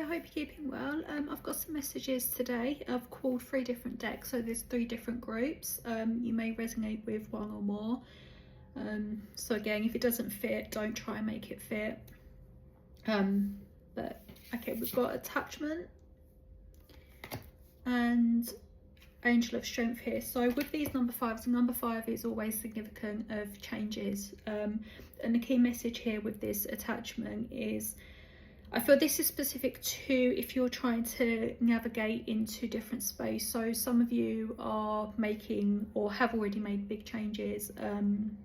hope you're keeping well. I've got some messages today. I've called 3 different decks, so there's 3 different groups. You may resonate with one or more. So again, if it doesn't fit, don't try and make it fit. But okay, we've got attachment and angel of strength here. So with these number 5s, number 5 is always significant of changes. And the key message here with this attachment is, I feel this is specific to if you're trying to navigate into different space. So some of you are making or have already made big changes, and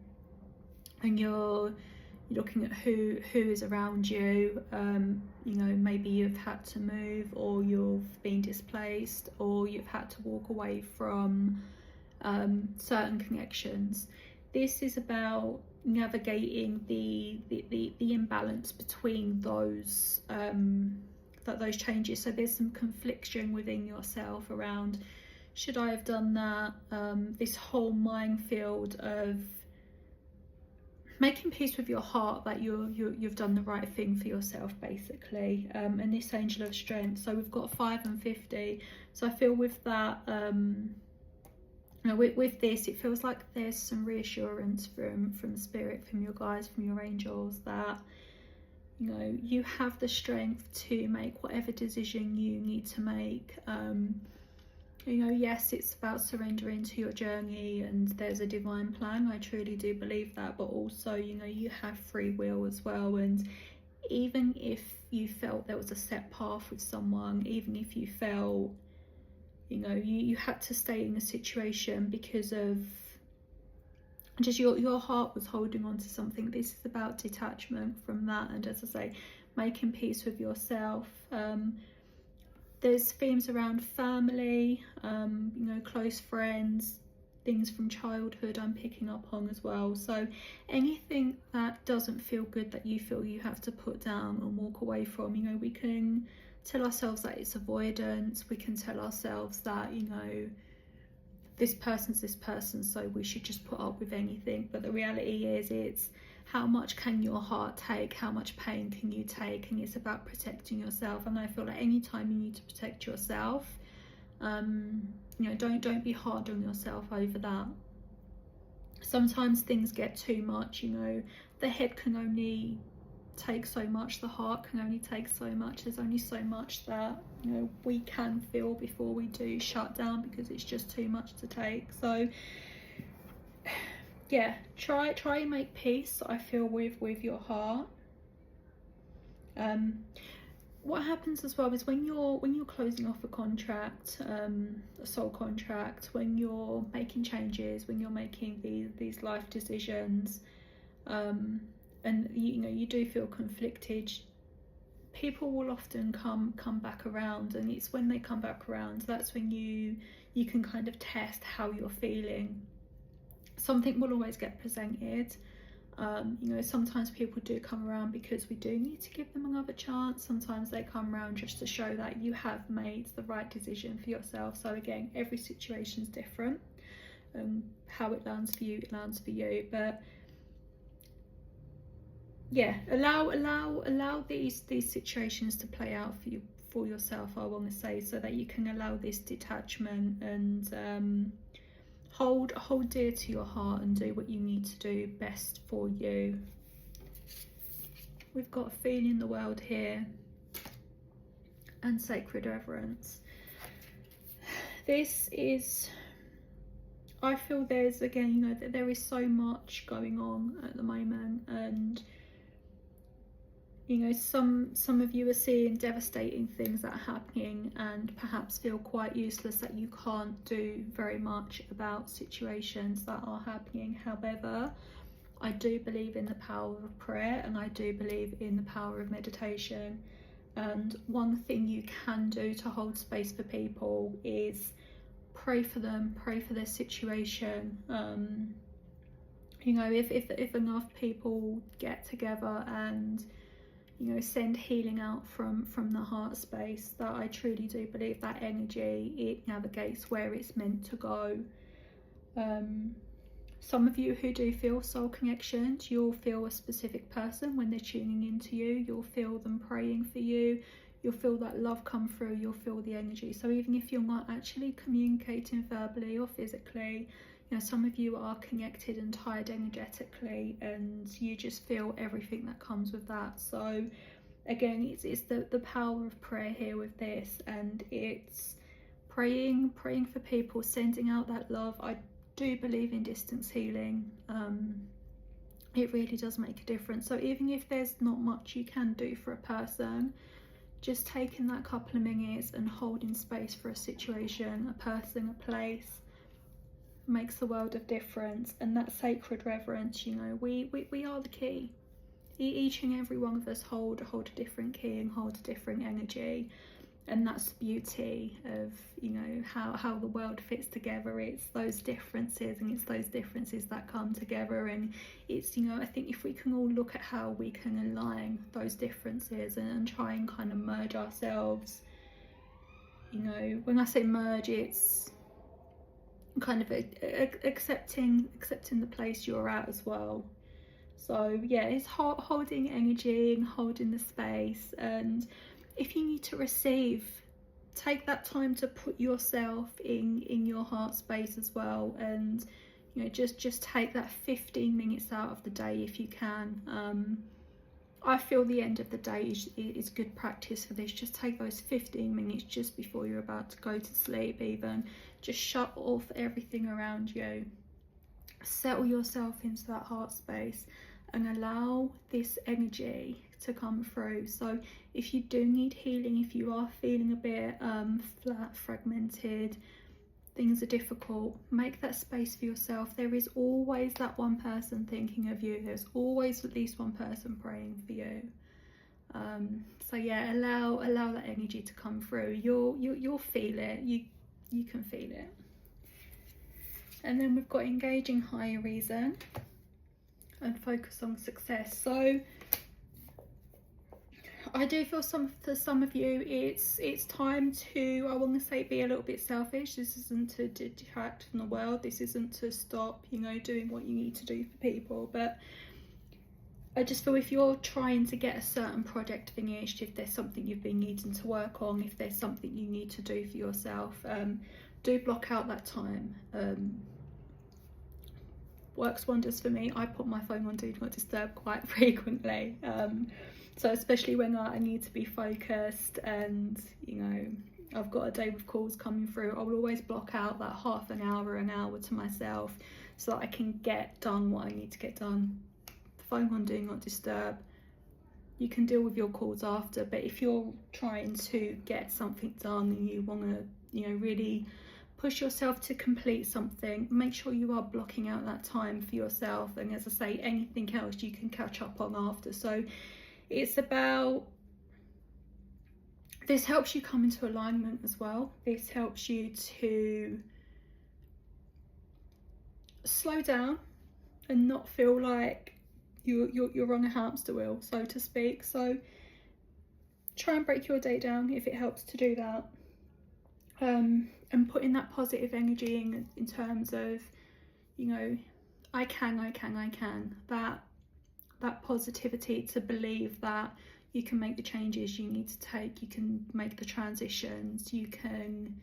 you're looking at who is around you. You know, maybe you've had to move, or you've been displaced, or you've had to walk away from certain connections. This is about navigating the imbalance between those those changes. So there's some confliction within yourself around, should I have done that? This whole minefield of making peace with your heart that you've done the right thing for yourself, basically. And this angel of strength, so we've got 5 and 50. So I feel with that, you know, with this, it feels like there's some reassurance from spirit, from your guides, from your angels, that, you know, you have the strength to make whatever decision you need to make. You know, yes, it's about surrendering to your journey, and there's a divine plan. I truly do believe that, but also, you know, you have free will as well. And even if you felt there was a set path with someone, even if you felt, you know, you had to stay in a situation because of just your heart was holding on to something, this is about detachment from that. And as I say, making peace with yourself. There's themes around family, you know, close friends, things from childhood I'm picking up on as well. So anything that doesn't feel good, that you feel you have to put down and walk away from, you know, we can tell ourselves that it's avoidance. We can tell ourselves that, you know, this person's this person, so we should just put up with anything. But the reality is, it's how much can your heart take? How much pain can you take? And it's about protecting yourself. And I feel like any time you need to protect yourself, you know, don't be hard on yourself over that. Sometimes things get too much, you know, the head can only take so much, the heart can only take so much. There's only so much that, you know, we can feel before we do shut down, because it's just too much to take. So yeah, try and make peace, I feel, with your heart. What happens as well is when you're closing off a contract, a soul contract, when you're making changes, when you're making these life decisions, and you know, you do feel conflicted, people will often come back around. And it's when they come back around, that's when you can kind of test how you're feeling. Something will always get presented. You know, sometimes people do come around because we do need to give them another chance. Sometimes they come around just to show that you have made the right decision for yourself. So again, every situation is different. How it lands for you, it lands for you. But yeah, allow these situations to play out for yourself, I want to say, so that you can allow this detachment and hold dear to your heart and do what you need to do best for you. We've got feeling the world here and sacred reverence. This is, I feel there's, again, you know, that there is so much going on at the moment, and you know, some of you are seeing devastating things that are happening and perhaps feel quite useless, that you can't do very much about situations that are happening. However, I do believe in the power of prayer, and I do believe in the power of meditation. And one thing you can do to hold space for people is pray for them, pray for their situation. You know, if enough people get together and, you know, send healing out from the heart space, that I truly do believe that energy, it navigates where it's meant to go. Some of you who do feel soul connections, you'll feel a specific person when they're tuning into you. You'll feel them praying for you. you'll feel that love come through, you'll feel the energy. So even if you're not actually communicating verbally or physically, you know, some of you are connected and tied energetically, and you just feel everything that comes with that. So again, it's the power of prayer here with this, and it's praying for people, sending out that love. I do believe in distance healing. It really does make a difference. So even if there's not much you can do for a person, just taking that couple of minutes and holding space for a situation, a person, a place, makes a world of difference. And that sacred reverence, you know, we are the key. Each and every one of us hold a different key and hold a different energy. And that's the beauty of, you know, how the world fits together. It's those differences, and it's those differences that come together. And it's, you know, I think if we can all look at how we can align those differences and try and kind of merge ourselves, you know, when I say merge, it's kind of accepting the place you're at as well. So yeah, it's holding energy and holding the space. And if you need to receive, take that time to put yourself in your heart space as well. And you know, just take that 15 minutes out of the day if you can. I feel the end of the day is good practice for this. Just take those 15 minutes just before you're about to go to sleep. Even just shut off everything around you, settle yourself into that heart space, and allow this energy to come through. So if you do need healing, if you are feeling a bit flat, fragmented, things are difficult, make that space for yourself. There is always that one person thinking of you. There's always at least one person praying for you. So yeah, allow that energy to come through. You'll feel it. You can feel it. And then we've got engaging higher reason and focus on success. So I do feel for some of you, it's time to, I want to say, be a little bit selfish. This isn't to detract from the world. This isn't to stop, you know, doing what you need to do for people. But I just feel if you're trying to get a certain project finished, if there's something you've been needing to work on, if there's something you need to do for yourself, do block out that time. Works wonders for me. I put my phone on Do Not Disturb quite frequently. So especially when I need to be focused and, you know, I've got a day with calls coming through, I will always block out that half an hour to myself so that I can get done what I need to get done. Phone on Do Not Disturb. You can deal with your calls after, but if you're trying to get something done and you want to, you know, really push yourself to complete something, make sure you are blocking out that time for yourself. And as I say, anything else you can catch up on after. So it's about, this helps you come into alignment as well. This helps you to slow down and not feel like you're on a hamster wheel, so to speak. So try and break your day down if it helps to do that. And putting that positive energy in terms of, you know, I can, that positivity to believe that you can make the changes you need to take, you can make the transitions, you can,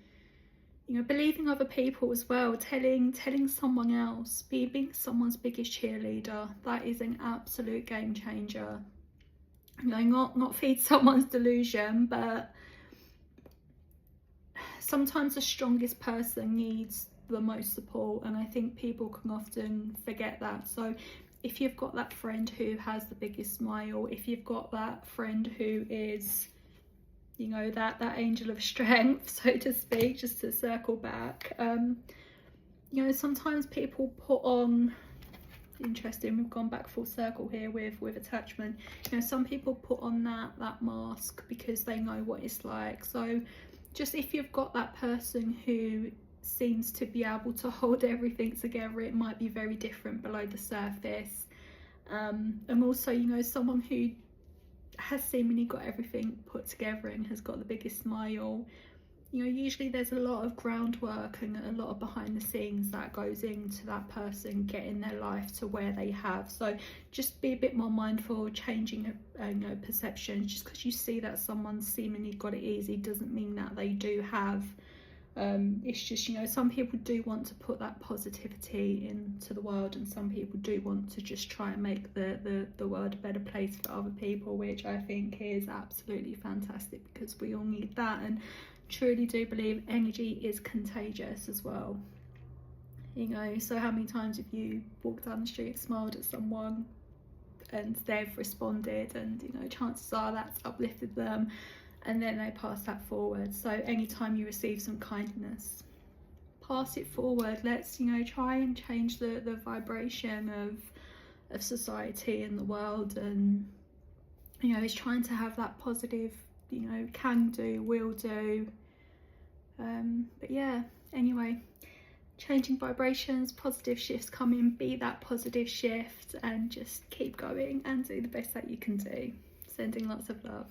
you know, believing other people as well, telling someone else, being someone's biggest cheerleader. That is an absolute game changer. You know, not feed someone's delusion, but sometimes the strongest person needs the most support, and I think people can often forget that. So if you've got that friend who has the biggest smile, if you've got that friend who is, you know, that angel of strength, so to speak, just to circle back, you know, sometimes people put on, interesting, we've gone back full circle here with attachment. You know, some people put on that mask because they know what it's like. So just if you've got that person who seems to be able to hold everything together, it might be very different below the surface. And also, you know, someone who has seemingly got everything put together and has got the biggest smile, you know, usually there's a lot of groundwork and a lot of behind the scenes that goes into that person getting their life to where they have. So just be a bit more mindful, changing you know, perceptions. Just because you see that someone seemingly got it easy doesn't mean that they do have. It's just, you know, some people do want to put that positivity into the world, and some people do want to just try and make the world a better place for other people, which I think is absolutely fantastic, because we all need that. And truly do believe energy is contagious as well. You know, so how many times have you walked down the street, smiled at someone, and they've responded, and you know, chances are that's uplifted them, and then they pass that forward. So anytime you receive some kindness, pass it forward. Let's, you know, try and change the vibration of society and the world, and you know, it's trying to have that positive, you know, can do, will do. But yeah, anyway, changing vibrations, positive shifts coming, be that positive shift, and just keep going and do the best that you can do. Sending lots of love.